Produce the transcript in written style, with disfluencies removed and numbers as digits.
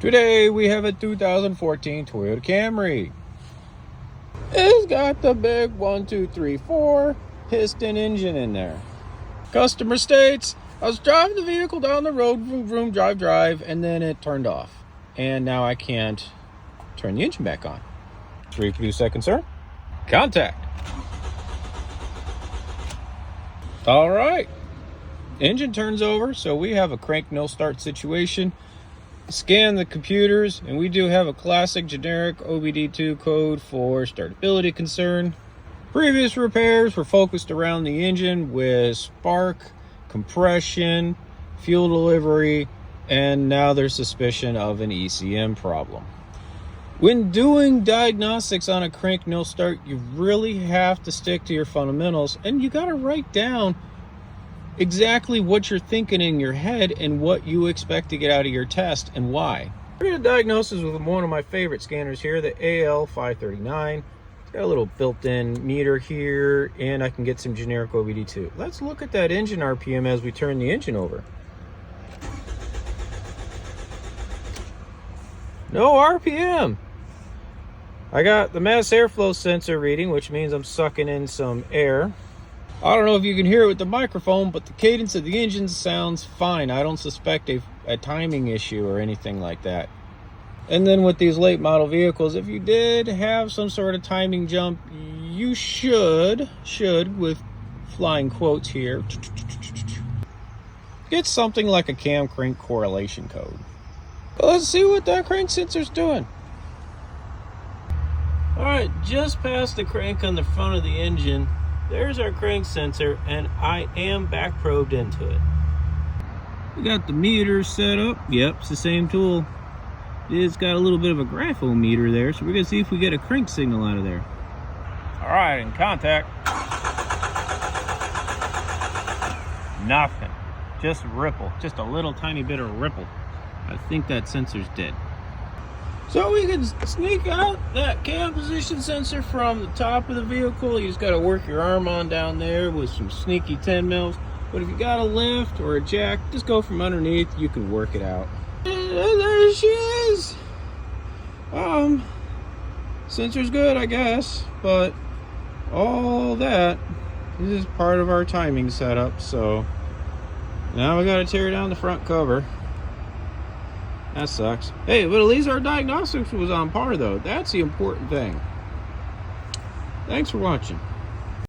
Today we have a 2014 Toyota Camry. It's got the big 1, 2, 3, 4 piston engine in there. Customer states, I was driving the vehicle down the road, vroom, vroom, drive, and then it turned off. And now I can't turn the engine back on. Reproduce that concern. Contact. All right. Engine turns over, so we have a crank no start situation. Scan the computers, and we do have a classic generic OBD2 code for startability concern. Previous repairs were focused around the engine with spark, compression, fuel delivery, and now there's suspicion of an ECM problem. When doing diagnostics on a crank no start, you really have to stick to your fundamentals, and you got to write down exactly what you're thinking in your head and what you expect to get out of your test and why. We're going to diagnose with one of my favorite scanners here, the AL539. It's got a little built-in meter here, and I can get some generic OBD2. Let's look at that engine RPM as we turn the engine over. No RPM. I got the mass airflow sensor reading, which means I'm sucking in some air. I don't know if you can hear it with the microphone, but the cadence of the engine sounds fine. I don't suspect a timing issue or anything like that. And then with these late model vehicles, if you did have some sort of timing jump, you should, with flying quotes here, get something like a cam crank correlation code. But let's see what that crank sensor's doing. All right, just past the crank on the front of the engine, there's our crank sensor, and I am back probed into it. We got the meter set up. Yep, it's the same tool. It's got a little bit of a graphometer there, so we're gonna see if we get a crank signal out of there. All right, in contact. Nothing, just ripple, just a little tiny bit of ripple. I think that sensor's dead. So we can sneak out that cam position sensor from the top of the vehicle. You just got to work your arm on down there with some sneaky 10 mils. But if you got a lift or a jack, just go from underneath. You can work it out. And there she is. Sensor's good, I guess. But all that is part of our timing setup. So now we got to tear down the front cover. That sucks. Hey, but at least our diagnostics was on par, though. That's the important thing. Thanks for watching.